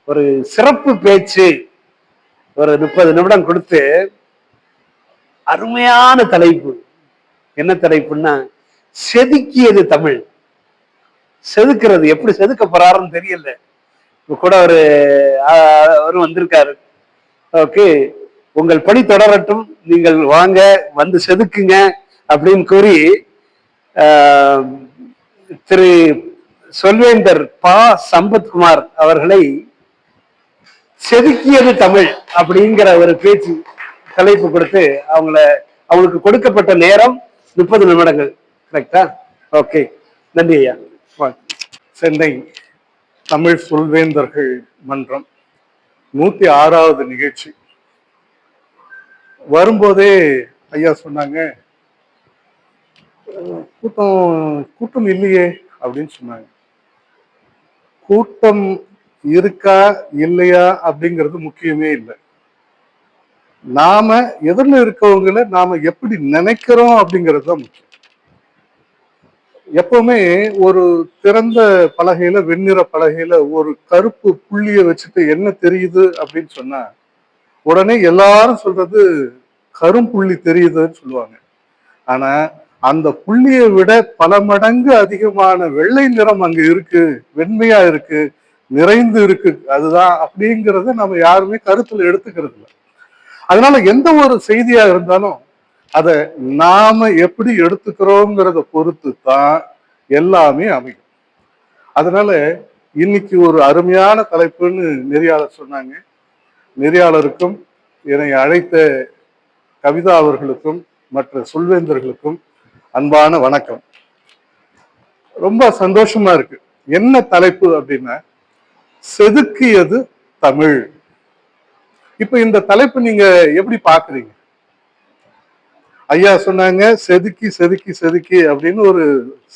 ஒரு சிறப்பு பேச்சு ஒரு 30 நிமிடம் கொடுத்து அருமையான தலைப்பு. என்ன தலைப்புன்னா, செதுக்கியது தமிழ். செதுக்கிறது எப்படி செதுக்க போறாருன்னு தெரியல. இப்ப கூட ஒரு வந்திருக்காரு. ஓகே, உங்கள் பணி தொடரட்டும், நீங்கள் வாங்க வந்து செதுக்குங்க அப்படின்னு கூறி திரு சொல்வேந்தர் பா சம்பத்குமார் அவர்களை செதுக்கியது தமிழ் அப்படிங்கிற ஒரு பேச்சு தலைப்பு கொடுத்து அவங்களுக்கு கொடுக்கப்பட்ட நேரம் 30 நிமிடங்கள். கரெக்டா? ஓகே, நன்றி ஐயா. சென்னை தமிழ் சொல்வேந்தர்கள் மன்றம் 106வது நிகழ்ச்சி. வரும்போதே ஐயா சொன்னாங்க, கூட்டம் இல்லையே அப்படின்னு சொன்னாங்க. கூட்டம் இருக்கா இல்லையா அப்படிங்கிறது முக்கியமே இல்லை. நாம எதிரில் இருக்கவங்களை நாம எப்படி நினைக்கிறோம் அப்படிங்கிறது தான் முக்கியம். எப்பவுமே ஒரு திறந்த பலகையில, வெண்ணிற பலகையில ஒரு கருப்பு புள்ளிய வச்சுட்டு என்ன தெரியுது அப்படின்னு சொன்னா உடனே எல்லாரும் சொல்றது கரும்புள்ளி தெரியுதுன்னு சொல்லுவாங்க. ஆனா அந்த புள்ளியை விட பல மடங்கு அதிகமான வெள்ளை நிறம் அங்க இருக்கு, வெண்மையா இருக்கு, நிறைந்து இருக்கு. அதுதான் அப்படிங்கிறத நம்ம யாருமே கருத்துல எடுத்துக்கிறது இல்லை. அதனால எந்த ஒரு செய்தியா இருந்தாலும் அதை நாம எப்படி எடுத்துக்கிறோங்கிறத பொறுத்து தான் எல்லாமே அமையும். அதனால இன்னைக்கு ஒரு அருமையான தலைப்புன்னு நெறியாளர் சொன்னாங்க. நெறியாளருக்கும் என்னை அழைத்த கவிதா அவர்களுக்கும் மற்ற சொல்வேந்தர்களுக்கும் அன்பான வணக்கம். ரொம்ப சந்தோஷமா இருக்கு. என்ன தலைப்பு அப்படின்னா, செதுக்கியது தமிழ். இப்ப இந்த தலைப்பு நீங்க எப்படி பாக்குறீங்க? ஐயா சொன்னாங்க செதுக்கி செதுக்கி செதுக்கி அப்படின்னு ஒரு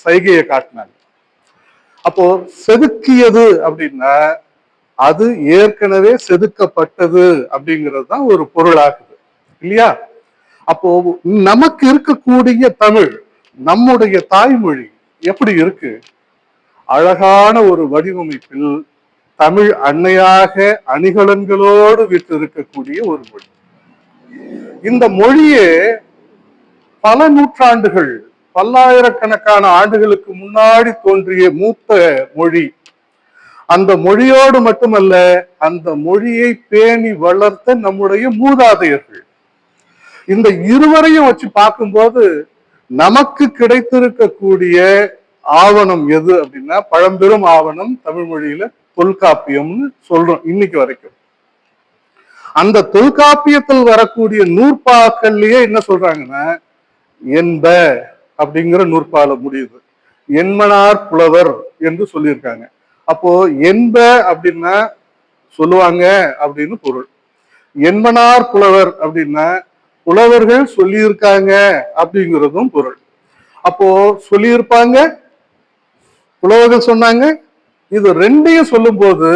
சைகையை காட்டினாங்க. அப்போ செதுக்கியது அப்படின்னா அது ஏற்கனவே செதுக்கப்பட்டது அப்படிங்கிறது தான் ஒரு பொருளாகுது இல்லையா? அப்போ நமக்கு இருக்கக்கூடிய தமிழ், நம்முடைய தாய்மொழி எப்படி இருக்கு? அழகான ஒரு வடிவமைப்பில் தமிழ் அன்னையாக அணிகலன்களோடு விட்டு இருக்கக்கூடிய ஒரு மொழி. இந்த மொழியே பல நூற்றாண்டுகள், பல்லாயிரக்கணக்கான ஆண்டுகளுக்கு முன்னாடி தோன்றிய மூத்த மொழி. அந்த மொழியோடு மட்டுமல்ல, அந்த மொழியை பேணி வளர்த்த நம்முடைய மூதாதையர்கள். இந்த இருவரையும் வச்சு பார்க்கும்போது நமக்கு கிடைத்திருக்கக்கூடிய ஆவணம் எது அப்படின்னா, பழம்பெரும் ஆவணம் தமிழ் மொழியில தொல்காப்பியம்னு சொல்றோம் இன்னைக்கு வரைக்கும். அந்த தொல்காப்பியத்தில் வரக்கூடிய நூற்பாக்கள்லயே என்ன சொல்றாங்கன்னா, என்ப அப்படிங்கிற நூற்பால முடியுது. என்மனார் புலவர் என்று சொல்லியிருக்காங்க. அப்போ என்ப அப்படின்னா சொல்லுவாங்க அப்படின்னு பொருள். என்மனார் புலவர் அப்படின்னா புலவர்கள் சொல்லியிருக்காங்க அப்படிங்கிறதும் பொருள். அப்போ சொல்லியிருப்பாங்க, புலவர்கள் சொன்னாங்க. இது ரெண்டையும் சொல்லும் போது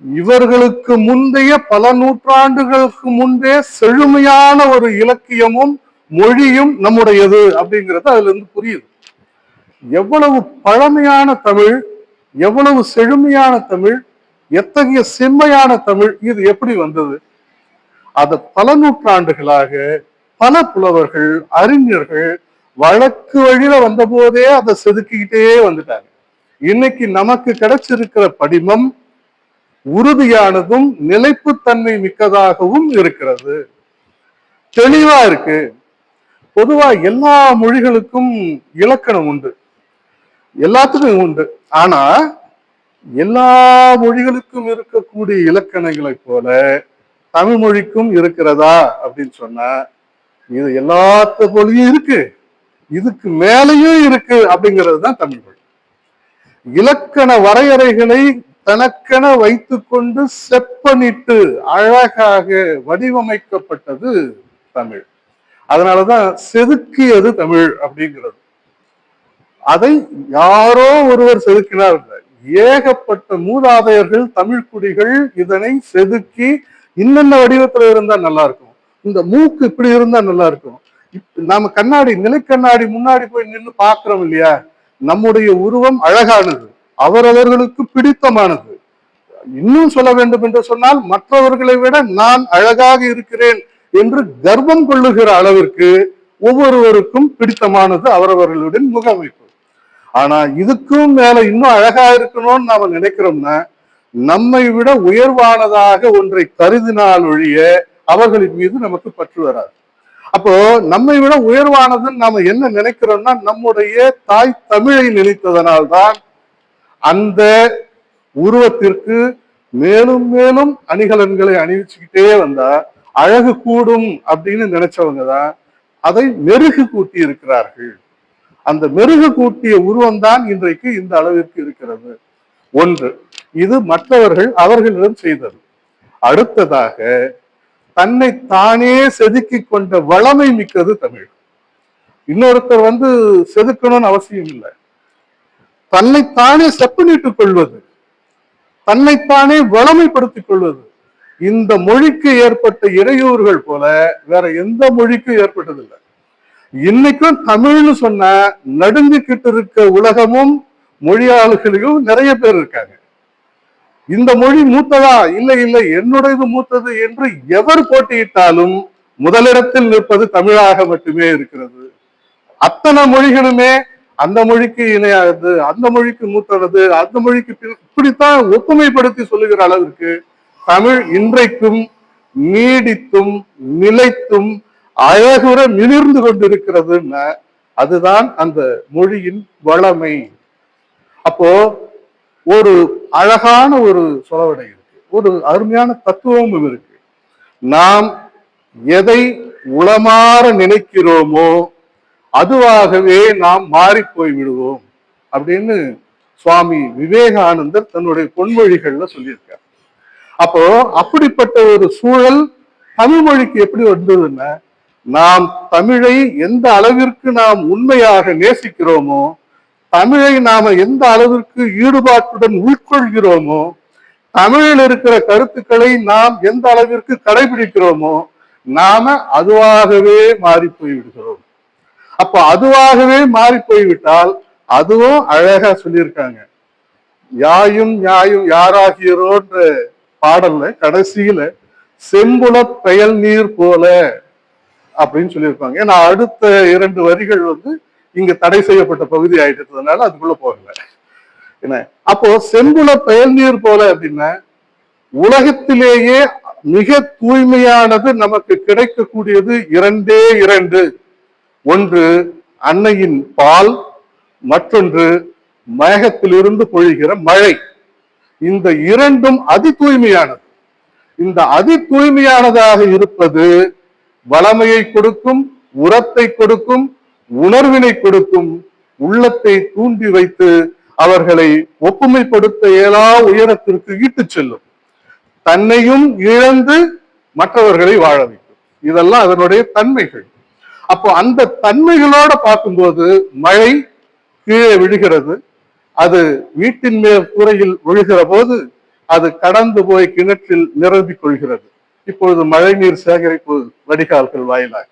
இவர்களுக்கு முந்தைய பல நூற்றாண்டுகளுக்கு முன்பே செழுமையான ஒரு இலக்கியமும் மொழியும் நம்முடையது அப்படிங்கிறது அதுல இருந்து புரியுது. எவ்வளவு பழமையான தமிழ், எவ்வளவு செழுமையான தமிழ், எத்தகைய செம்மையான தமிழ், இது எப்படி வந்தது? அது பல நூற்றாண்டுகளாக பல புலவர்கள், அறிஞர்கள் வழக்கு வழியில வந்த போதே அதை செதுக்கிக்கிட்டே வந்துட்டாங்க. இன்னைக்கு நமக்கு கிடைச்சிருக்கிற படிமம் உறுதியானதும் நிலைப்புத்தன்மை மிக்கதாகவும் இருக்கிறது, தெளிவா இருக்கு. பொதுவா எல்லா மொழிகளுக்கும் இலக்கணம் உண்டு, எல்லாத்துக்கும் உண்டு. ஆனா எல்லா மொழிகளுக்கும் இருக்கக்கூடிய இலக்கணங்களை போல தமிழ் மொழிக்கும் இருக்கிறதா அப்படின்னு சொன்னா, இது எல்லாத்த போலயும் இருக்கு, இதுக்கு மேலேயும் இருக்கு அப்படிங்கிறது தான் தமிழ் மொழி. இலக்கண வரையறைகளை தனக்கென வைத்துக்கொண்டு செப்பனிட்டு அழகாக வடிவமைக்கப்பட்டது தமிழ். அதனாலதான் செதுக்கியது தமிழ் அப்படிங்கிறது. அதை யாரோ ஒருவர் செதுக்கினார், ஏகப்பட்ட மூதாதையர்கள், தமிழ் குடிகள் இதனை செதுக்கி இன்னென்ன வடிவத்துல இருந்தா நல்லா இருக்கும், இந்த மூக்கு இப்படி இருந்தா நல்லா இருக்கும். நாம கண்ணாடி, நிலைக்கண்ணாடி முன்னாடி போய் நின்று பாக்குறோம் இல்லையா? நம்முடைய உருவம் அழகானது, அவரவர்களுக்கு பிடித்தமானது. இன்னும் சொல்ல வேண்டும் என்று சொன்னால் மற்றவர்களை விட நான் அழகாக இருக்கிறேன் என்று கர்வம் கொள்ளுகிற அளவிற்கு ஒவ்வொருவருக்கும் பிடித்தமானது அவரவர்களுடைய முகமைப்பு. ஆனா இதுக்கும் மேல இன்னும் அழகா இருக்கணும்னு நாம நினைக்கிறோம்னா நம்மை விட உயர்வானதாக ஒன்றை கருதினால் ஒழிய அவர்களின் மீது நமக்கு பற்று வராது. அப்போ நம்மை விட உயர்வானதுன்னு நாம என்ன நினைக்கிறோம்னா நம்முடைய தாய் தமிழை நினைத்ததனால்தான் அந்த உருவத்திற்கு மேலும் மேலும் அணிகலன்களை அணிவிச்சுக்கிட்டே வந்தா அழகு கூடும் அப்படின்னு நினைச்சவங்க தான் அதை மெருகு கூட்டி இருக்கிறார்கள். அந்த மெருகு கூட்டிய உருவம் தான் இன்றைக்கு இந்த அளவிற்கு இருக்கிறது. ஒன்று, இது மற்றவர்கள் அவர்களிடம் செய்தது. அடுத்ததாக தன்னை தானே செதுக்கி கொண்ட வளமை மிக்கது தமிழ். இன்னொருத்தர் செதுக்கணும்னு அவசியம் இல்லை. தன்னைத்தானே செப்பனிட்டுக் கொள்வது, தன்னைத்தானே வளமைப்படுத்திக் கொள்வது. இந்த மொழிக்கு ஏற்பட்ட இடையூறுகள் போல வேற எந்த மொழிக்கும் ஏற்பட்டதில்லை. இன்னைக்கும் தமிழ்னு சொன்ன நடுங்கிக்கிட்டு இருக்க உலகமும் மொழியாளர்களையும் நிறைய பேர் இருக்காங்க. இந்த மொழி மூத்ததா? இல்லை இல்லை, என்னுடையது மூத்தது என்று எவர் போட்டியிட்டாலும் முதலிடத்தில் நிற்பது தமிழாக மட்டுமே இருக்கிறது. அத்தனை மொழிகளுமே அந்த மொழிக்கு இணையானது, அந்த மொழிக்கு மூத்தது, அந்த மொழிக்கு இப்படித்தான் ஒப்புமைப்படுத்தி சொல்லுகிற அளவிற்கு தமிழ் இன்றைக்கும் நீடித்தும் நிலைத்தும் அழகுற மிளிர்ந்து கொண்டிருக்கிறதுன்னா அதுதான் அந்த மொழியின் வளமை. அப்போ ஒரு அழகான ஒரு சொலவடை இருக்கு, ஒரு அருமையான தத்துவமும் இருக்கு. நாம் எதை உளமாற நினைக்கிறோமோ அதுவாகவே நாம் மாறி போய் விடுவோம் அப்படின்னு சுவாமி விவேகானந்தர் தன்னுடைய பொன்மொழிகள்ல சொல்லியிருக்கார். அப்போ அப்படிப்பட்ட ஒரு சூழல் தமிழ் மொழிக்கு எப்படி வந்ததுன்னா, நாம் தமிழை எந்த அளவிற்கு நாம் உண்மையாக நேசிக்கிறோமோ, தமிழை நாம எந்த அளவிற்கு ஈடுபாட்டுடன் உட்கொள்கிறோமோ, தமிழில் இருக்கிற கருத்துக்களை நாம் எந்த அளவிற்கு கடைபிடிக்கிறோமோ நாம அதுவாகவே மாறி போய்விடுகிறோம். அப்ப அதுவாகவே மாறி போய்விட்டால் அதுவும் அழகா சொல்லியிருக்காங்க. யாயும் நியாயும் யாராகியரோன்ற பாடல்ல கடைசியில செம்புல பெயல் நீர் போல அப்படின்னு சொல்லியிருப்பாங்க. ஏன்னா அடுத்த 2 வரிகள் இங்க தடை செய்யப்பட்ட பகுதி ஆயிட்டதுனால அதுக்குள்ள போகல. என்ன அப்போ செம்புல பெயல் நீர் போல அப்படின்னா உலகத்திலேயே மிக தூய்மையானது நமக்கு கிடைக்கக்கூடியது 2. ஒன்று அன்னையின் பால், மற்றொன்று மேகத்திலிருந்து பொழிகிற மழை. இந்த 2ம் அதி தூய்மையானது. இந்த அதி தூய்மையானதாக இருப்பது வளமையை கொடுக்கும், உரத்தை கொடுக்கும், உணர்வினை கொடுக்கும், உள்ளத்தை தூண்டி வைத்து அவர்களை ஒப்புமைப்படுத்த இயலா உயரத்திற்கு ஈட்டு செல்லும், தன்னையும் இழந்து மற்றவர்களை வாழ வைக்கும். இதெல்லாம் அதனுடைய தன்மைகள். அப்போ அந்த தன்மைகளோட பார்க்கும்போது மழை கீழே விழுகிறது, அது வீட்டின் மேல் கூரையில் விழுகிற போது அது கடந்து போய் கிணற்றில் நிரம்பிக் கொள்கிறது. இப்பொழுது மழை நீர் சேகரிப்பு வடிகால்கள் வாயிலாக.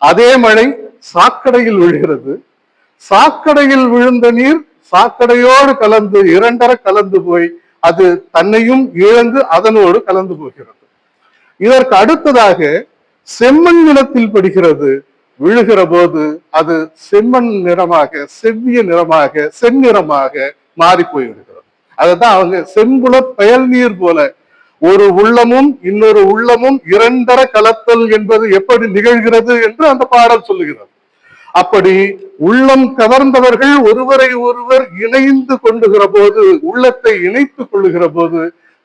அதே மழை சாக்கடையில் விழுகிறது, சாக்கடையில் விழுந்த நீர் சாக்கடையோடு கலந்து 2 கலந்து போய் அது தன்னையும் இழந்து அதனோடு கலந்து போகிறது. இதற்கு அடுத்ததாக செம்மண் நிலத்தில் படுகிறது, விழுகிற போது அது செம்மண் நிறமாக, செவ்விய நிறமாக, செந்நிறமாக மாறி போய்விடுகிறது. அதுதான் அவங்க செம்புல பெயல் நீர் போல ஒரு உள்ளமும் இன்னொரு உள்ளமும் 2 கலத்தல் என்பது எப்படி நிகழ்கிறது என்று அந்த பாடல் சொல்லுகிறது. அப்படி உள்ளம் கவர்ந்தவர்கள் ஒருவரை ஒருவர் இணைந்து கொண்டுகிற போது, உள்ளத்தை இணைத்துக் கொள்ளுகிற போது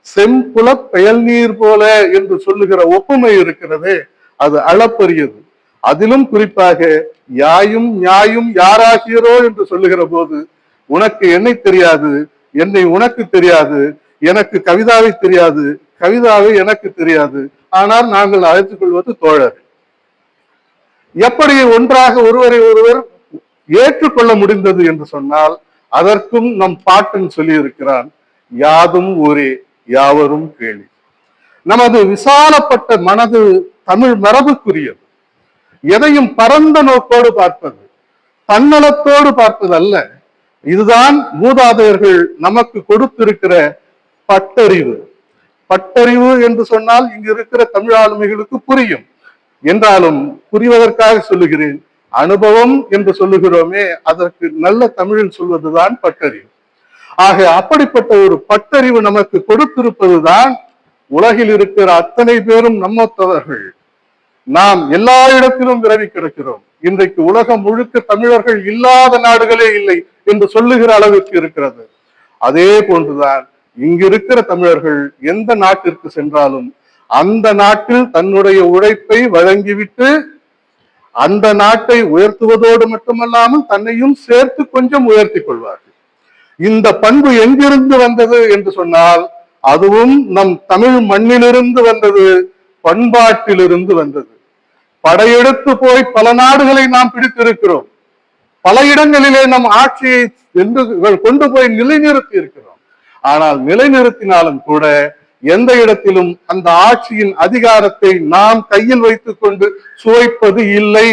செம்புல பெயல் நீர் போல என்று சொல்லுகிற ஒப்புமை இருக்கிறதே, அது அளப்பரியது. அதிலும் குறிப்பாக யாயும் நியாயும் யாராகியரோ என்று சொல்லுகிற போது, உனக்கு என்னை தெரியாது, என்னை உனக்கு தெரியாது, எனக்கு கவிதாவை தெரியாது, கவிதாவை எனக்கு தெரியாது, ஆனால் நாங்கள் அழைத்துக் கொள்வது தோழர். எப்படி ஒன்றாக ஒருவரை ஒருவர் ஏற்றுக்கொள்ள முடிந்தது என்று சொன்னால் அதற்கும் நம் பாட்டன் சொல்லி இருக்கிறான், யாதும் ஊரே யாவரும் கேள்வி. நமது விசாலப்பட்ட மனது தமிழ் மரபுக்குரியது. எதையும் பரந்த நோக்கோடு பார்ப்பது, தன்னலத்தோடு பார்ப்பது அல்ல. இதுதான் மூதாதையர்கள் நமக்கு கொடுத்திருக்கிற பட்டறிவு. பட்டறிவு என்று சொன்னால் இங்கு இருக்கிற தமிழ் ஆளுமைகளுக்கு புரியும். என்றாலும் புரிவதற்காக சொல்லுகிறேன். அனுபவம் என்று சொல்லுகிறோமே, அதற்கு நல்ல தமிழில் சொல்வதுதான் பட்டறிவு. ஆக அப்படிப்பட்ட ஒரு பட்டறிவு நமக்கு கொடுத்திருப்பதுதான் உலகில் இருக்கிற அத்தனை பேரும் நம்மத்தவர்கள். நாம் எல்லா இடத்திலும் விரவி கிடக்கிறோம். இன்றைக்கு உலகம் முழுக்க தமிழர்கள் இல்லாத நாடுகளே இல்லை என்று சொல்லுகிற அளவிற்கு இருக்கிறது. அதே போன்றுதான் இங்கு இருக்கிற தமிழர்கள் எந்த நாட்டிற்கு சென்றாலும் அந்த நாட்டில் தன்னுடைய உழைப்பை வழங்கிவிட்டு அந்த நாட்டை உயர்த்துவதோடு மட்டுமல்லாமல் தன்னையும் சேர்த்து கொஞ்சம் உயர்த்தி கொள்வார்கள். இந்த பண்பு எங்கிருந்து வந்தது என்று சொன்னால் அதுவும் நம் தமிழ் மண்ணிலிருந்து வந்தது, பண்பாட்டிலிருந்து வந்தது. படையெடுத்து போய் பல நாடுகளை நாம் பிடித்திருக்கிறோம். பல இடங்களிலே நம் ஆட்சியை கொண்டு போய் நிலைநிறுத்தி இருக்கிறோம். ஆனால் நிலைநிறுத்தினாலும் கூட எந்த இடத்திலும் அந்த ஆட்சியின் அதிகாரத்தை நாம் கையில் வைத்துக் கொண்டு சுவைப்பது இல்லை.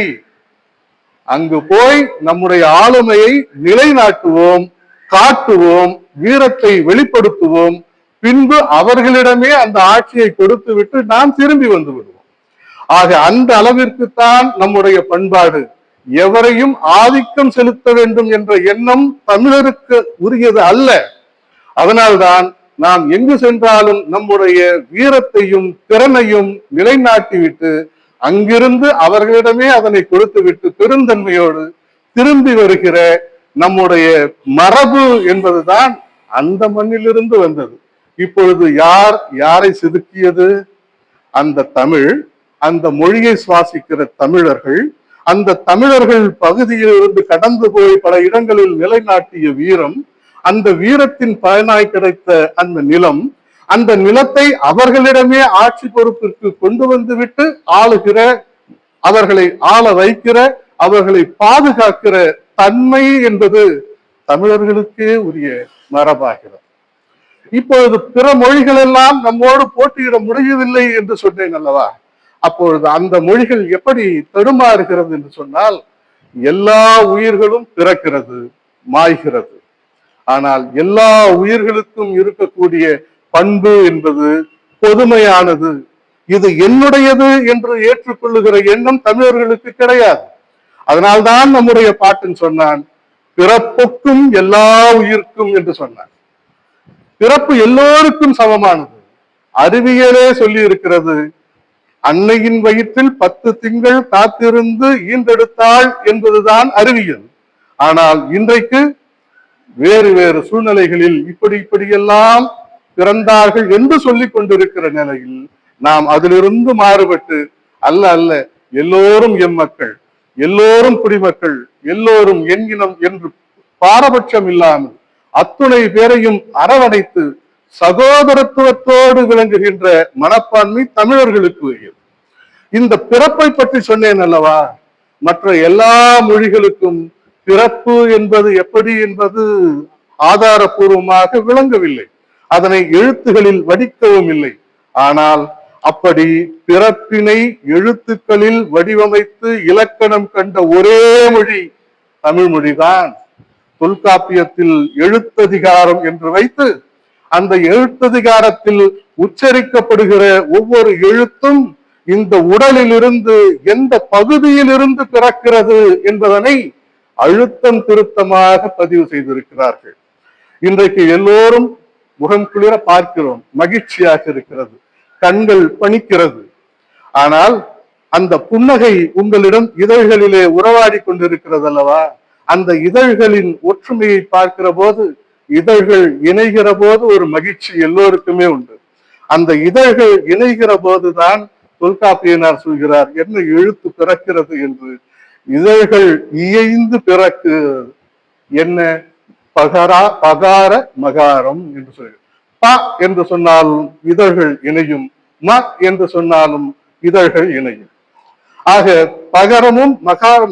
அங்கு போய் நம்முடைய ஆளுமையை நிலைநாட்டுவோம், காட்டுவோம், வீரத்தை வெளிப்படுத்துவோம். பின்பு அவர்களிடமே அந்த ஆட்சியை கொடுத்து விட்டு நாம் திரும்பி வந்து விடுவோம். ஆக அந்த அளவிற்குத்தான் நம்முடைய பண்பாடு. எவரையும் ஆதிக்கம் செலுத்த வேண்டும் என்ற எண்ணம் தமிழருக்கு உரியது அல்ல. அதனால்தான் நாம் எங்கு சென்றாலும் நம்முடைய வீரத்தையும் திறனையும் நிலைநாட்டிவிட்டு அங்கிருந்து அவர்களிடமே அதனை கொடுத்து விட்டு பெருந்தன்மையோடு திரும்பி வருகிற நம்முடைய மரபு என்பதுதான் அந்த மண்ணிலிருந்து வந்தது. இப்பொழுது யார் யாரை செதுக்கியது? அந்த தமிழ், அந்த மொழியை சுவாசிக்கிற தமிழர்கள், அந்த தமிழர்கள் பகுதியிலிருந்து கடந்து போய் பல இடங்களில் நிலைநாட்டிய வீரம், அந்த வீரத்தின் பயனாய் கிடைத்த அந்த நிலம், அந்த நிலத்தை அவர்களிடமே ஆட்சி பொறுப்பிற்கு கொண்டு வந்து விட்டு ஆளுகிற, அவர்களை ஆள வைக்கிற, அவர்களை பாதுகாக்கிற தன்மை என்பது தமிழர்களுக்கே உரிய மரபாகிறது. இப்பொழுது பிற மொழிகள் எல்லாம் நம்மோடு போட்டியிட முடியவில்லை என்று சொன்னேன் அல்லவா? அப்பொழுது அந்த மொழிகள் எப்படி தடுமாறுகிறது என்று சொன்னால், எல்லா உயிர்களும் பிறக்கிறது, மாய்கிறது. ஆனால் எல்லா உயிர்களுக்கும் இருக்கக்கூடிய பண்பு என்பது பொதுமையானது. இது என்னுடையது என்று ஏற்றுக்கொள்ளுகிற எண்ணம் தமிழர்களுக்கு கிடையாது. அதனால்தான் நம்முடைய பாட்டன் சொன்னான், பிறப்புக்கும் எல்லா உயிர்க்கும் என்று சொன்னான். பிறப்பு எல்லோருக்கும் சமமானது. அறிவியலே சொல்லி இருக்கிறது, அன்னையின் வயிற்றில் 10 திங்கள் காத்திருந்து ஈன்றெடுத்தாள் என்பதுதான் அறிவியல். ஆனால் இன்றைக்கு வேறு வேறு சூழ்நிலைகளில் இப்படியெல்லாம் பிறந்தார்கள் என்று சொல்லிக் கொண்டிருக்கிற நிலையில் நாம் அதிலிருந்து மாறுபட்டு அல்ல எல்லோரும் எம் மக்கள், எல்லோரும் குடிமக்கள், எல்லோரும் என் இனம் என்று பாரபட்சம் இல்லாமல் அத்துணை பேரையும் அரவணைத்து சகோதரத்துவத்தோடு விளங்குகின்ற மனப்பான்மை தமிழர்களுக்கு உரியது. இந்த பிறப்பை பற்றி சொன்னேன் அல்லவா? மற்ற எல்லா மொழிகளுக்கும் பிறப்பு என்பது எப்படி என்பது ஆதாரபூர்வமாக விளங்கவில்லை. அதனை எழுத்துகளில் வடிக்கவும் இல்லை. ஆனால் அப்படி பிறப்பினை எழுத்துக்களில் வடிவமைத்து இலக்கணம் கண்ட ஒரே மொழி தமிழ் மொழிதான். தொல்காப்பியத்தில் எழுத்ததிகாரம் என்று வைத்து அந்த எழுத்ததிகாரத்தில் உச்சரிக்கப்படுகிற ஒவ்வொரு எழுத்தும் இந்த உடலிலிருந்து எந்த பகுதியிலிருந்து பிறக்கிறது என்பதனை அழுத்தம் திருத்தமாக பதிவு செய்திருக்கிறார்கள். இன்றைக்கு எல்லோரும் முகம் குளிர பார்க்கிறோம், மகிழ்ச்சியாக இருக்கிறது, கண்கள் பணிக்கிறது. ஆனால் அந்த புன்னகை உங்களிடம் இதழ்களிலே உறவாடி கொண்டிருக்கிறது அல்லவா? அந்த இதழ்களின் ஒற்றுமையை பார்க்கிற போது, இதழ்கள் இணைகிற போது ஒரு மகிழ்ச்சி எல்லோருக்குமே உண்டு. அந்த இதழ்கள் இணைகிற போதுதான் தொல்காப்பியனார் சொல்கிறார், என்ன எழுத்து பிறக்கிறது என்று. இதழ்கள் இயைந்து பிறக்கு என்ன பகார மகாரம் என்று சொல்கிறார். ப என்று சொன்னாலும் இதழ்கள் இணையும், ம என்று சொன்னாலும் இதழ்கள் இணையும். ஆக பகரமும்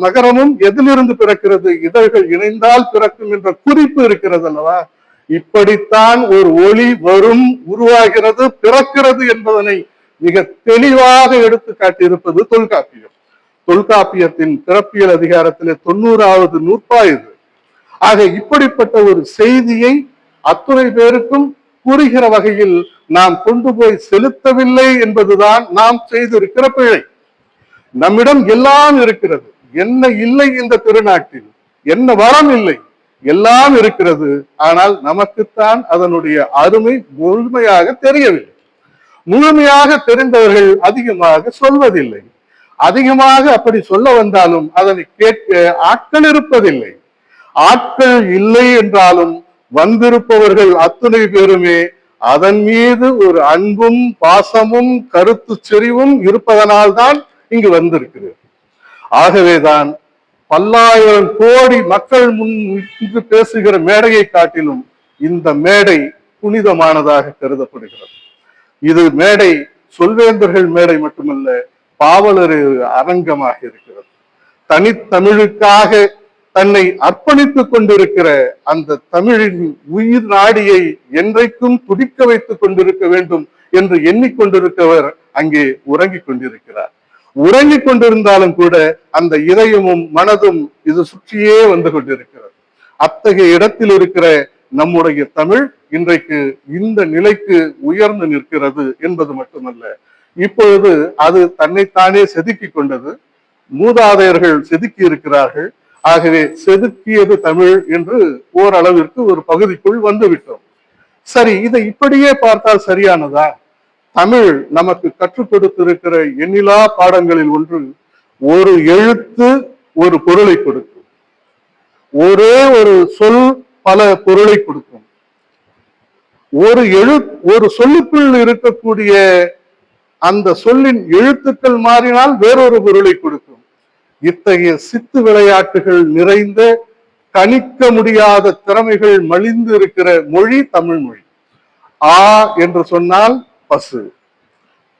மகரமும் எதிலிருந்து பிறக்கிறது? இதழ்கள் இணைந்தால் பிறக்கும் என்ற குறிப்பு இருக்கிறது அல்லவா? இப்படித்தான் ஒரு ஒளி வரும், உருவாகிறது, பிறக்கிறது என்பதனை மிக தெளிவாக எடுத்து காட்டியிருப்பது தொல்காப்பியம். தொல்காப்பியத்தின் பிறப்பியல் அதிகாரத்திலே 90வது நூற்பா இது. ஆக இப்படிப்பட்ட ஒரு செய்தியை அத்துணை பேருக்கும் புரிகிற வகையில் நாம் கொண்டு போய் செலுத்தவில்லை என்பதுதான் நாம் செய்திருக்கிற பிழை. நம்மிடம் எல்லாம் இருக்கிறது, என்ன இல்லை இந்த திருநாட்டில், என்ன வளம் இல்லை, எல்லாம் இருக்கிறது. ஆனால் நமக்குத்தான் அதனுடைய அருமை முழுமையாக தெரியவில்லை. முழுமையாக தெரிந்தவர்கள் அதிகமாக சொல்வதில்லை. அதிகமாக அப்படி சொல்ல வந்தாலும் அதனை கேட்க ஆட்கள் இருப்பதில்லை. ஆட்கள் இல்லை என்றாலும் வந்திருப்பவர்கள் அத்துணை பேருமே அதன் மீது ஒரு அன்பும் பாசமும் கருத்து செறிவும் இருப்பதனால்தான் இங்கு வந்திருக்கிறது. ஆகவேதான் பல்லாயிரம் கோடி மக்கள் முன் பேசுகிற மேடையை காட்டிலும் இந்த மேடை புனிதமானதாக கருதப்படுகிறது. இது மேடை சொல்வேந்தர்கள் மேடை மட்டுமல்ல, பாவலர் அரங்கமாக இருக்கிறது. தனித்தமிழுக்காக தன்னை அர்ப்பணித்துக் கொண்டிருக்கிற அந்த தமிழின் உயிர் நாடியை என்றைக்கும் துடிக்க வைத்துக் கொண்டிருக்க வேண்டும் என்று எண்ணிக்கொண்டிருக்கிறவர் அங்கே உறங்கிக் கொண்டிருக்கிறார். உறங்கிக் கொண்டிருந்தாலும் கூட அந்த இதயமும் மனதும் இது சுற்றியே வந்து கொண்டிருக்கிறது. அத்தகைய இடத்தில் இருக்கிற நம்முடைய தமிழ் இன்றைக்கு இந்த நிலைக்கு உயர்ந்து நிற்கிறது என்பது மட்டுமல்ல, இப்பொழுது அது தன்னைத்தானே செதுக்கி கொண்டது. மூதாதையர்கள் செதுக்கி இருக்கிறார்கள். ஆகவே செதுக்கியது தமிழ் என்று ஓரளவிற்கு ஒரு பகுதிக்குள் வந்துவிட்டோம். சரி, இதை இப்படியே பார்த்தால் சரியானதா? தமிழ் நமக்கு கற்றுக் கொடுத்திருக்கிற எண்ணிலா பாடங்களில் ஒன்று, ஒரு எழுத்து ஒரு பொருளை கொடுக்கும், ஒரே ஒரு சொல் பல பொருளை கொடுக்கும். ஒரு சொல்லுக்குள் இருக்கக்கூடிய அந்த சொல்லின் எழுத்துக்கள் மாறினால் வேறொரு பொருளை கொடுக்கும். இத்தகைய சித்து விளையாட்டுகள் நிறைந்த கணிக்க முடியாத திறமைகள் மலிந்து இருக்கிற மொழி தமிழ் மொழி. ஆ என்று சொன்னால் பசு,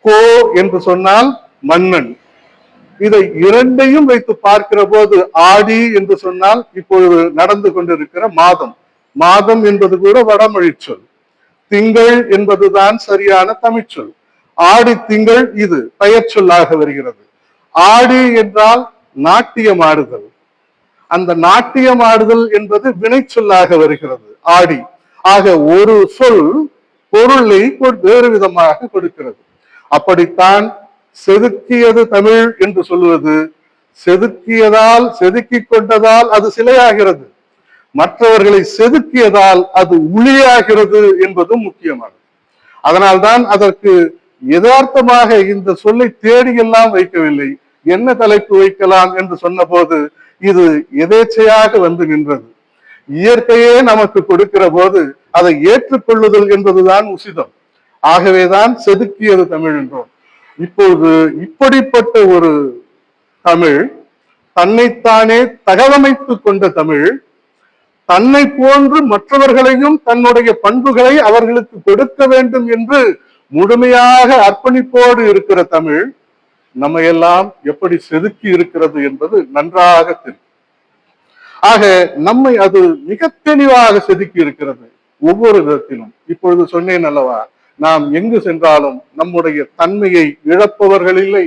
கோ என்று சொன்னால் மன்னன். இதை இரண்டையும் வைத்து பார்க்கிற போது ஆடி என்று சொன்னால் இப்பொழுது நடந்து கொண்டிருக்கிற மாதம், மாதம் என்பது கூட வடமொழி சொல். திங்கள் என்பதுதான் சரியான தமிழ்ச்சொல். ஆடி திங்கள் இது பெயர் சொல்லாக வருகிறது. ஆடி என்றால் நாட்டியம் ஆடுதல். அந்த நாட்டியம் ஆடுதல் என்பது வினை சொல்லாக வருகிறது ஆடி. ஆக ஒரு சொல் பொருளை வேறு விதமாக கொடுக்கிறது. அப்படித்தான் செதுக்கியது தமிழ் என்று சொல்வது, செதுக்கியதால் செதுக்கி கொண்டதால் அது சிலையாகிறது, மற்றவர்களை செதுக்கியதால் அது உளியாகிறது என்பதும் முக்கியமானது. அதனால்தான் அதற்கு யதார்த்தமாக இந்த சொல்லை தேடியெல்லாம் வைக்கவில்லை. என்ன தலைப்பு வைக்கலாம் என்று சொன்ன போது இது எதேச்சையாக வந்து நின்றது. இயற்கையே நமக்கு கொடுக்கிற போது அதை ஏற்றுக்கொள்ளுதல் என்பதுதான் உசிதம். ஆகவேதான் செதுக்கியது தமிழ் என்றோம். இப்போது இப்படிப்பட்ட ஒரு தமிழ், தன்னைத்தானே தகவமைத்துக் கொண்ட தமிழ், தன்னை போன்று மற்றவர்களையும் தன்னுடைய பண்புகளை அவர்களுக்கு கொடுக்க வேண்டும் என்று முழுமையாக அர்ப்பணிப்போடு இருக்கிற தமிழ் நம்ம எல்லாம் எப்படி செதுக்கி இருக்கிறது என்பது நன்றாக தெரியும். ஆக நம்மை அது மிக தெளிவாக செதுக்கி இருக்கிறது ஒவ்வொரு விதத்திலும். இப்பொழுது சொன்னேன் அல்லவா, நாம் எங்கு சென்றாலும் நம்முடைய தன்மையை இழப்பவர்கள் இல்லை.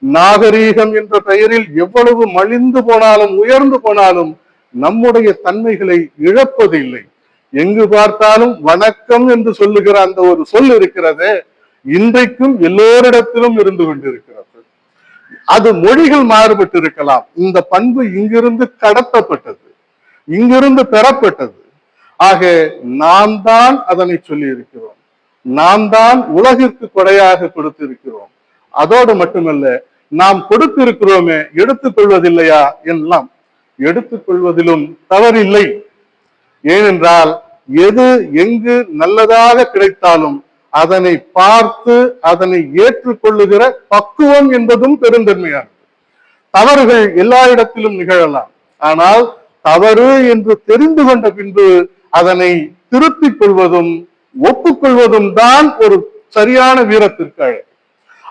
நாகரீகம் என்ற பெயரில் எவ்வளவு மலிந்து போனாலும் உயர்ந்து போனாலும் நம்முடைய தன்மைகளை இழப்பதில்லை. எங்கு பார்த்தாலும் வணக்கம் என்று சொல்லுகிற அந்த ஒரு சொல் இருக்கிறதே, இன்றைக்கும் எல்லோரிடத்திலும் இருந்து கொண்டிருக்கிறது. அது மொழிகள் மாறுபட்டு இருக்கலாம், இந்த பண்பு இங்கிருந்து கடத்தப்பட்டது, இங்கிருந்து பெறப்பட்டது. ஆக நாம் தான் அதனை சொல்லி இருக்கிறோம், நாம் தான் உலகிற்கு கொடையாக கொடுத்திருக்கிறோம். அதோடு மட்டுமல்ல, நாம் கொடுத்திருக்கிறோமே எடுத்துக்கொள்வதில்லையா எல்லாம் எடுத்துக்கொள்வதிலும் தவறில்லை. ஏனென்றால் எது எங்கு நல்லதாக கிடைத்தாலும் அதனை பார்த்து அதனை ஏற்றுக்கொள்ளுகிற பக்குவம் என்பதும் பெருந்தன்மையானது. தவறுகள் எல்லா இடத்திலும் நிகழலாம், ஆனால் தவறு என்று தெரிந்து கொண்ட பின்பு அதனை திருத்திக் கொள்வதும் ஒப்புக்கொள்வதும் தான் ஒரு சரியான வீரத்திற்கு அழகு.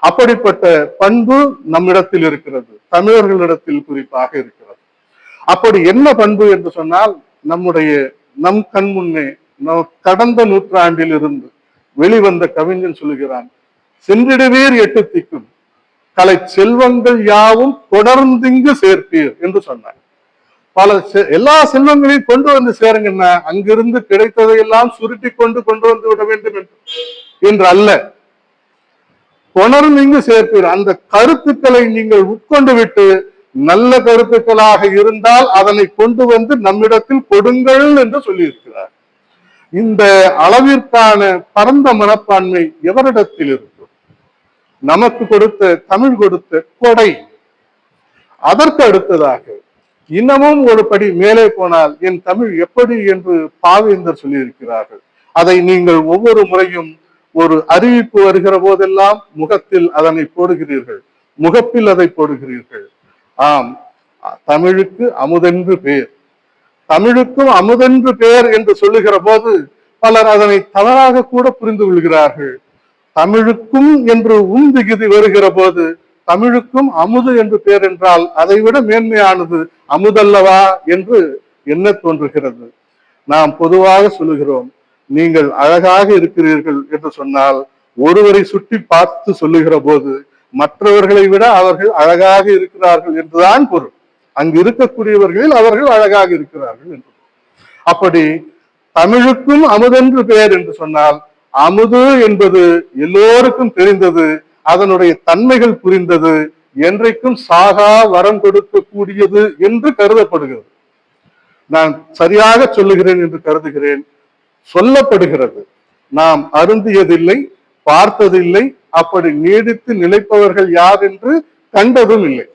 அப்படிப்பட்ட பண்பு நம்மிடத்தில் இருக்கிறது, தமிழர்களிடத்தில் குறிப்பாக இருக்கிறது. அப்படி என்ன பண்பு என்று சொன்னால், நம் கண் முன்னே கடந்த நூற்றாண்டில் இருந்து வெளிவந்த கவிஞன் சொல்லுகிறான், சென்றிடுவீர் எட்டு திக்கும் கலை செல்வங்கள் யாவும் தொடர்ந்திங்கு சேர்ப்பீர் என்று சொன்னார். எல்லா செல்வங்களையும் கொண்டு வந்து சேருங்கன்னா அங்கிருந்து கிடைத்ததையெல்லாம் சுருட்டி கொண்டு வந்து விட வேண்டும் என்று அல்ல. கொணர்ந்து இங்கு சேர்ப்பீர். அந்த கருத்துக்களை நீங்கள் உட்கொண்டு விட்டு நல்ல கருத்துக்களாக இருந்தால் அதனை கொண்டு வந்து நம்மிடத்தில் கொடுங்கள் என்று சொல்லியிருக்கிறார். இந்த அளவிற்கான பரந்த மனப்பான்மை எவரிடத்தில் இருக்கும்? நமக்கு கொடுத்த தமிழ் கொடுத்த கொடை. அதற்கு அடுத்ததாக இன்னமும் ஒரு படி மேலே போனால் என் தமிழ் எப்படி என்று பாவேந்தர் சொல்லியிருக்கிறார்கள். அதை நீங்கள் ஒவ்வொரு முறையும் ஒரு அறிவிப்பு வருகிற போதெல்லாம் முகத்தில் அதனை போடுகிறீர்கள், முகப்பில் அதை போடுகிறீர்கள். ஆம், தமிழுக்கு அமுதென்று பேர். தமிழுக்கும் அமுதென்று பேர் என்று சொல்லுகிற போது பலர் அதனை தவறாக கூட புரிந்து கொள்கிறார்கள். தமிழுக்கும் என்று விகுதி வருகிற போது தமிழுக்கும் அமுது என்று பேர் என்றால் அதை விட மேன்மையானது அமுதல்லவா என்று எண்ண தோன்றுகிறது. நாம் பொதுவாக சொல்லுகிறோம், நீங்கள் அழகாக இருக்கிறீர்கள் என்று சொன்னால் ஒருவரை சுட்டி பார்த்து சொல்லுகிற போது மற்றவர்களை விட அவர்கள் அழகாக இருக்கிறார்கள் என்றுதான் பொருள். அங்கு இருக்கக்கூடியவர்களில் அவர்கள் அழகாக இருக்கிறார்கள் என்று. அப்படி தமிழுக்கும் அமுதென்று பெயர் என்று சொன்னால் அமுது என்பது எல்லோருக்கும் தெரிந்தது, அதனுடைய தன்மைகள் புரிந்தது, என்றைக்கும் சாகா வரம் கொடுக்கக்கூடியது என்று கருதப்படுகிறது. நான் சரியாக சொல்லுகிறேன் என்று கருதுகிறேன். சொல்லப்படுகிறது, நாம் அருந்தியதில்லை, பார்த்ததில்லை, அப்படி நீடித்து நிலைப்பவர்கள் யார் என்று கண்டதும் இல்லை.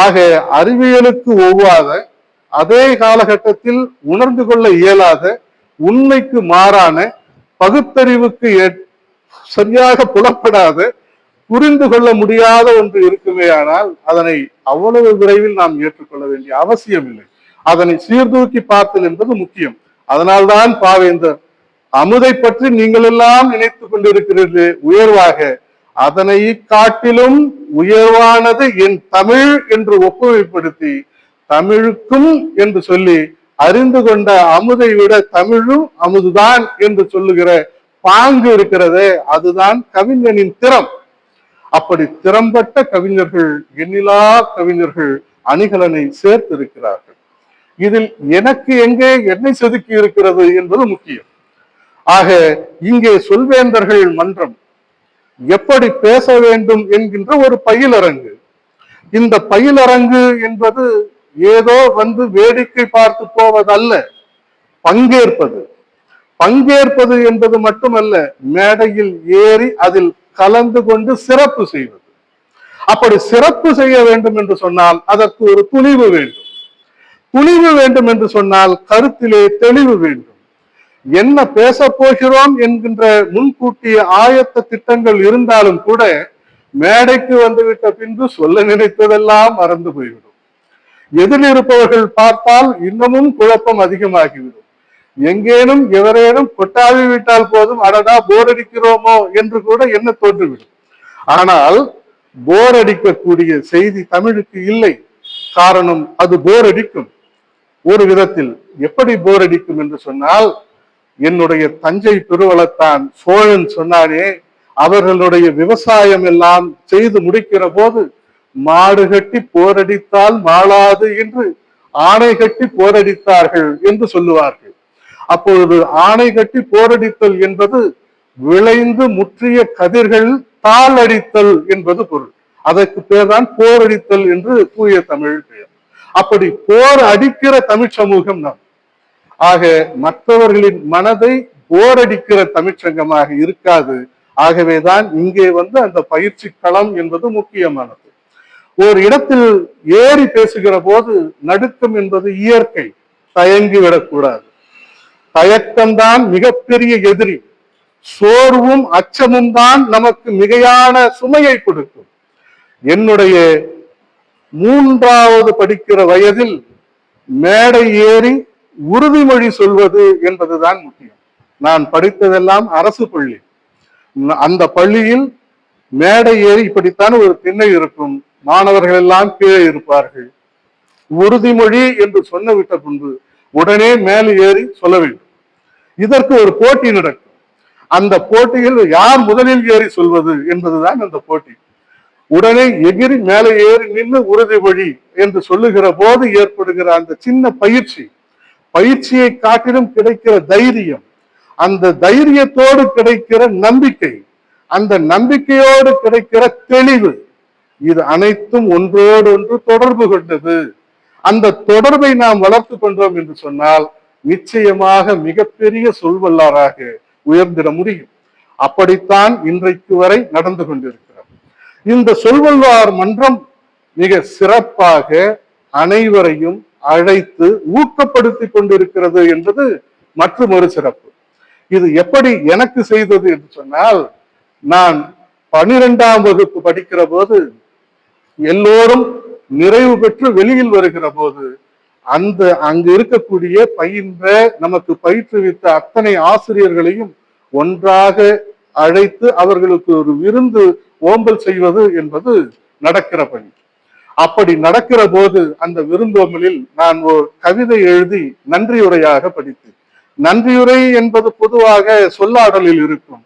ஆக அறிவியலுக்கு ஒவ்வாத, அதே காலகட்டத்தில் உணர்ந்து கொள்ள இயலாத, உண்மைக்கு மாறான, பகுத்தறிவுக்கு சரியாக புலப்படாத, புரிந்து கொள்ள முடியாத ஒன்று இருக்குமே ஆனால் அதனை அவ்வளவு விரைவில் நாம் ஏற்றுக்கொள்ள வேண்டிய அவசியம் இல்லை. அதனை சீர்தூக்கி பார்த்தல் என்பது முக்கியம். அதனால்தான் பாவேந்தர் அமுதை பற்றி நீங்கள் எல்லாம் நினைத்துக் கொண்டிருக்கிறீர்கள் உயர்வாக, அதனை காட்டிலும் உயர்வானது என் தமிழ் என்று ஒப்புமைப்படுத்தி தமிழுக்கும் என்று சொல்லி அறிந்து கொண்ட அமுதை விட தமிழும் அமுதுதான் என்று சொல்லுகிற பாங்கு இருக்கிறதே, அதுதான் கவிஞனின் திறம். அப்படி திறம்பட்ட கவிஞர்கள், எண்ணிலா கவிஞர்கள் அணிகலனை சேர்த்திருக்கிறார்கள். இதில் எனக்கு எங்கே என்னை செதுக்கி இருக்கிறது என்பது முக்கியம். ஆக இங்கே சொல்வேந்தர்கள் மன்றம் எப்படி பேச வேண்டும் என்கின்ற ஒரு பயிலரங்கு. இந்த பயிலரங்கு என்பது ஏதோ வந்து வேடிக்கை பார்த்து போவதல்ல, பங்கேற்பது. பங்கேற்பது என்பது மட்டுமல்ல, மேடையில் ஏறி அதில் கலந்து கொண்டு சிறப்பு செய்வது. அப்படி சிறப்பு செய்ய வேண்டும் என்று சொன்னால் அதற்கு ஒரு துணிவு வேண்டும். துணிவு வேண்டும் என்று சொன்னால் கருத்திலே தெளிவு வேண்டும். என்ன பேச போகிறோம் என்கின்ற முன்கூட்டிய ஆயத்த திட்டங்கள் இருந்தாலும் கூட மேடைக்கு வந்துவிட்ட பின்பு சொல்ல நினைத்ததெல்லாம் மறந்து போய்விடும். எதில் இருப்பவர்கள் பார்த்தால் இன்னமும் குழப்பம் அதிகமாகிவிடும். எங்கேனும் எவரேனும் கொட்டாவி விட்டால் போதும் அடடா போர் அடிக்கிறோமோ என்று கூட என்ன தோன்றுவிடும். ஆனால் போர் அடிக்கக்கூடிய செய்தி தமிழுக்கு இல்லை. காரணம், அது போர் அடிக்கும். ஒரு விதத்தில் எப்படி போர் அடிக்கும் என்று சொன்னால், என்னுடைய தஞ்சை பெருவளத்தான் சோழன் சொன்னானே, அவர்களுடைய விவசாயம் எல்லாம் செய்து முடிக்கிற போது மாடு கட்டி போரடித்தால் மாளாது என்று ஆணை கட்டி போரடித்தார்கள் என்று சொல்லுவார்கள். அப்பொழுது ஆணை கட்டி போரடித்தல் என்பது விளைந்து முற்றிய கதிர்கள் தாள் அடித்தல் என்பது பொருள். அதற்கு பேர்தான் போரடித்தல் என்று தூய தமிழ் பெயர். அப்படி போர் அடிக்கிற தமிழ் சமூகம் நாம். ஆக மற்றவர்களின் மனதை போரடிக்கிற தமிழ்ச்சங்கமாக இருக்காது. ஆகவேதான் இங்கே வந்து அந்த பயிற்சி களம் என்பது முக்கியமானது. ஒரு இடத்தில் ஏறி பேசுகிற போது நடுக்கம் என்பது இயற்கை, தயங்கி விடக்கூடாது. தயக்கம்தான் மிகப்பெரிய எதிரி. சோர்வும் அச்சமும் தான் நமக்கு மிகையான சுமையை கொடுக்கும். என்னுடைய 3வது படிக்கிற வயதில் மேடை ஏறி உறுதிமொழி சொல்வது என்பதுதான் முக்கியம். நான் படித்ததெல்லாம் அரசு பள்ளி. அந்த பள்ளியில் மேடை ஏறி இப்படித்தான் ஒரு திண்ணை இருக்கும், மாணவர்கள் எல்லாம் கீழே இருப்பார்கள். உறுதிமொழி என்று சொன்னவிட்ட பின்பு உடனே மேலே ஏறி சொல்ல வேண்டும். இதற்கு ஒரு போட்டி நடக்கும். அந்த போட்டியில் யார் முதலில் ஏறி சொல்வது என்பதுதான் அந்த போட்டி. உடனே எகிரி மேலே ஏறி நின்று உறுதிமொழி என்று சொல்லுகிற போது ஏற்படுகிற அந்த சின்ன பயிற்சியை காட்டிலும் கிடைக்கிற தைரியம், அந்த தைரியத்தோடு கிடைக்கிற நம்பிக்கை, அந்த நம்பிக்கையோடு கிடைக்கிற தெளிவு, இது அனைத்தும் ஒன்றோடு ஒன்று தொடர்பு கொண்டது. அந்த தொடர்பை நாம் வளர்த்து கொண்டோம் என்று சொன்னால் நிச்சயமாக மிகப்பெரிய சொல்வல்லாராக உயர்ந்திட முடியும். அப்படித்தான் இன்றைக்கு வரை நடந்து கொண்டிருக்கிறது. இந்த சொல்வல்லார் மன்றம் மிக சிறப்பாக அனைவரையும் அழைத்து ஊக்கப்படுத்தி கொண்டிருக்கிறது என்பது மற்றொரு சிறப்பு. இது எப்படி எனக்கு செய்தது என்று சொன்னால், நான் 12ஆம் வகுப்பு படிக்கிற போது எல்லோரும் நிறைவு பெற்று வெளியில் வருகிற போது அங்கு இருக்கக்கூடிய நமக்கு பயிற்றுவித்த அத்தனை ஆசிரியர்களையும் ஒன்றாக அழைத்து அவர்களுக்கு ஒரு விருந்து ஓம்பல் செய்வது என்பது நடக்கிற பணி. அப்படி நடக்கிற போது அந்த விருந்தோம்பலில் நான் ஒரு கவிதை எழுதி நன்றியுரையாக படித்தேன். நன்றியுரை என்பது பொதுவாக சொல்லாடலில் இருக்கும்,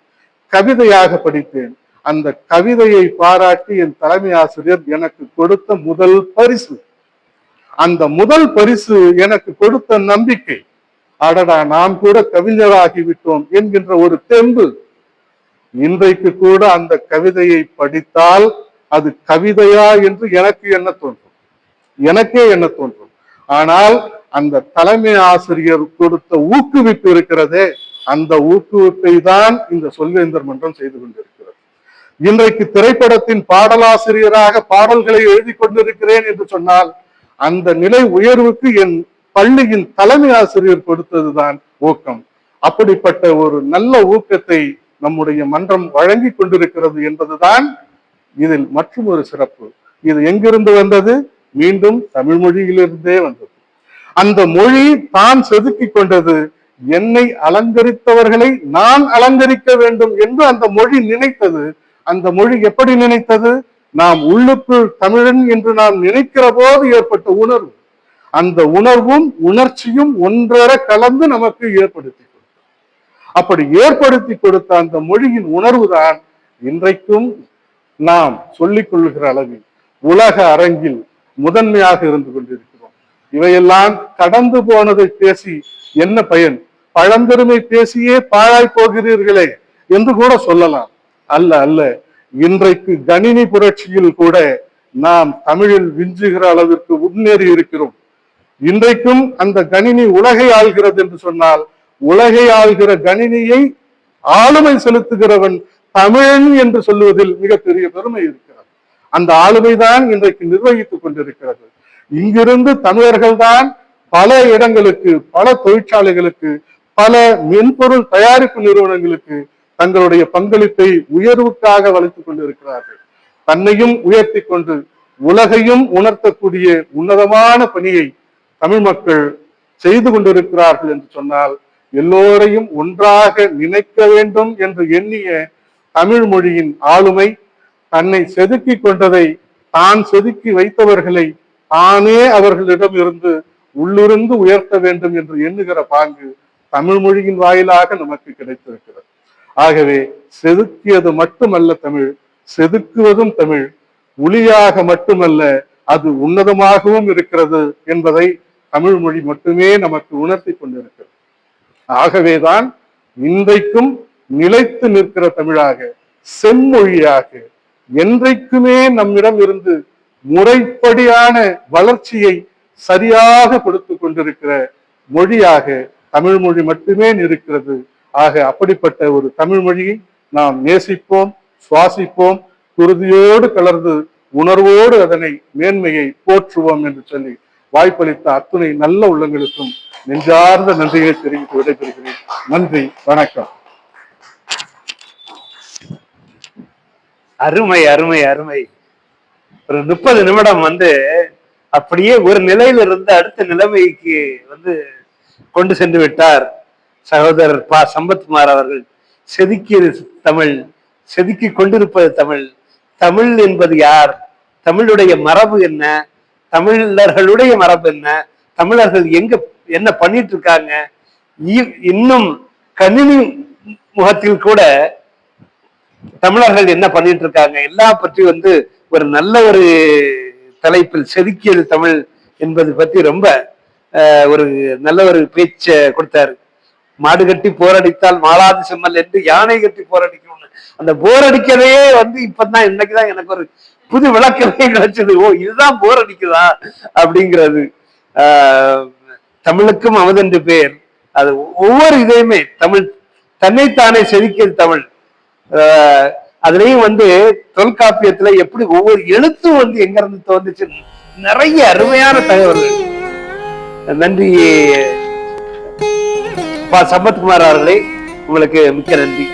கவிதையாக படித்தேன். அந்த கவிதையை பாராட்டி என் தலைமை ஆசிரியர் எனக்கு கொடுத்த முதல் பரிசு. அந்த முதல் பரிசு எனக்கு கொடுத்த நம்பிக்கை, அடடா நாம் கூட கவிஞராகிவிட்டோம் என்கின்ற ஒரு தெம்பு. இன்றைக்கு கூட அந்த கவிதையை படித்தால் அது கவிதையா என்று எனக்கே என்ன தோன்றும். ஆனால் அந்த தலைமை ஆசிரியர் கொடுத்த ஊக்குவிப்பு இருக்கிறதே, அந்த ஊக்குவிப்பை தான் இந்த சொல்வேந்தர் மன்றம் செய்து கொண்டிருக்கிறது. இன்றைக்கு திரைப்படத்தின் பாடலாசிரியராக பாடல்களை எழுதி கொண்டிருக்கிறேன் என்று சொன்னால் அந்த நிலை உயர்வுக்கு என் பள்ளியின் தலைமை ஆசிரியர் கொடுத்ததுதான் ஊக்கம். அப்படிப்பட்ட ஒரு நல்ல ஊக்கத்தை நம்முடைய மன்றம் வழங்கி கொண்டிருக்கிறது என்பதுதான் இதில் மற்றும் ஒரு சிறப்பு. இது எங்கிருந்து வந்தது? மீண்டும் தமிழ் மொழியிலிருந்தே வந்தது. அந்த மொழி தான் செதுக்கி கொண்டது. என்னை அலங்கரித்தவர்களை நான் அலங்கரிக்க வேண்டும் என்று அந்த மொழி நினைத்தது. அந்த மொழி எப்படி நினைத்தது? நாம் உள்ளுக்குள் தமிழன் என்று நாம் நினைக்கிற போது ஏற்பட்ட உணர்வு, அந்த உணர்வும் உணர்ச்சியும் ஒன்றர கலந்து நமக்கு ஏற்படுத்தி கொடுத்தது. அப்படி ஏற்படுத்தி கொடுத்த அந்த மொழியின் உணர்வு தான் இன்றைக்கும் நாம் சொல்லிக் கொள்ளுகிற அளவில் உலக அரங்கில் முதன்மையாக இருந்து கொண்டிருக்கிறோம். இவையெல்லாம் கடந்து போனதை பேசி என்ன பயன்? பழம்பெருமை பேசியே பாழாய் போகிறீர்களே என்று கூட சொல்லலாம். அல்ல, இன்றைக்கு கணினி புரட்சியில் கூட நாம் தமிழில் விஞ்சுகிற அளவிற்கு முன்னேறி இருக்கிறோம். இன்றைக்கும் அந்த கணினி உலகை ஆள்கிறது என்று சொன்னால், உலகை ஆள்கிற கணினியை ஆளுமை செலுத்துகிறவன் தமிழன் என்று சொல்லுவதில் மிகப்பெரிய பெருமை இருக்கிறது. அந்த ஆளுமைதான் இன்றைக்கு நிர்வகித்துக் கொண்டிருக்கிறது. இங்கிருந்து தமிழர்கள் தான் பல இடங்களுக்கு, பல தொழிற்சாலைகளுக்கு, பல மென்பொருள் தயாரிப்பு நிறுவனங்களுக்கு தங்களுடைய பங்களிப்பை உயர்வுக்காக வளைத்துக் கொண்டிருக்கிறார்கள். தன்னையும் உயர்த்தி கொண்டு உலகையும் உணர்த்தக்கூடிய உன்னதமான பணியை தமிழ் மக்கள் செய்து கொண்டிருக்கிறார்கள் என்று சொன்னால், எல்லோரையும் ஒன்றாக நினைக்க வேண்டும் என்று எண்ணிய தமிழ் மொழியின் ஆளுமை, தன்னை செதுக்கி கொண்டதை, தான் செதுக்கி வைத்தவர்களை தானே அவர்களிடம் இருந்து உள்ளிருந்து உயர்த்த வேண்டும் என்று எண்ணுகிற பாங்கு தமிழ் மொழியின் வாயிலாக நமக்கு கிடைத்திருக்கிறது. ஆகவே செதுக்கியது மட்டுமல்ல தமிழ், செதுக்குவதும் தமிழ். ஒளியாக மட்டுமல்ல, அது உன்னதமாகவும் இருக்கிறது என்பதை தமிழ் மொழி மட்டுமே நமக்கு உணர்த்தி கொண்டிருக்கிறது. ஆகவேதான் இன்றைக்கும் நிலைத்து நிற்கிற தமிழாக, செம்மொழியாக, என்றைக்குமே நம்மிடம் இருந்து முறைப்படியான வளர்ச்சியை சரியாக கொடுத்து கொண்டிருக்கிற மொழியாக தமிழ் மொழி மட்டுமே இருக்கிறது. ஆக அப்படிப்பட்ட ஒரு தமிழ் மொழியை நாம் நேசிப்போம், சுவாசிப்போம், குருதியோடு கலர்ந்து உணர்வோடு அதனை மேன்மையை போற்றுவோம் என்று சொல்லி வாய்ப்பளித்த அத்துணை நல்ல உள்ளங்களுக்கும் நெஞ்சார்ந்த நன்றியை தெரிவித்து விடைபெறுகிறேன். நன்றி, வணக்கம். அருமை அருமை அருமை. ஒரு 30 நிமிடம் அப்படியே ஒரு நிலையில இருந்து அடுத்த நிலைமைக்கு கொண்டு சென்று விட்டார் சகோதரர் ப. சம்பத்குமார் அவர்கள். செதுக்கியது தமிழ், செதுக்கி கொண்டிருப்பது தமிழ். தமிழ் என்பது யார்? தமிழுடைய மரபு என்ன? தமிழர்களுடைய மரபு என்ன? தமிழர்கள் என்ன பண்ணிட்டு இருக்காங்க? இன்னும் கணினி முகத்தில் கூட தமிழர்கள் என்ன பண்ணிட்டு இருக்காங்க? எல்லா பற்றி ஒரு நல்ல ஒரு தலைப்பில் செதுக்கியது தமிழ் என்பது பத்தி ரொம்ப ஒரு நல்ல ஒரு பேச்ச கொடுத்தாரு. மாடு கட்டி போரடித்தால் மாளாது செம்மல் என்று யானை கட்டி போரடிக்கணும்னு. அந்த போரடிக்கிறதையே வந்து இப்பதான் இன்னைக்குதான் எனக்கு ஒரு புது விளக்கமே கிடைச்சது. ஓ, இதுதான் போர் அடிக்குதா அப்படிங்கிறது. தமிழுக்கும் அமுதென்று பேர். அது ஒவ்வொரு இதையுமே தமிழ் தன்னைத்தானே செதுக்கியது தமிழ். அதுலயும் வந்து தொல்காப்பியத்துல எப்படி ஒவ்வொரு எழுத்தும் வந்து எங்க இருந்து தோன்றுச்சு, நிறைய அருமையான தகவல்கள். நன்றி சம்பத்குமார் அவர்களே, உங்களுக்கு மிக்க நன்றி.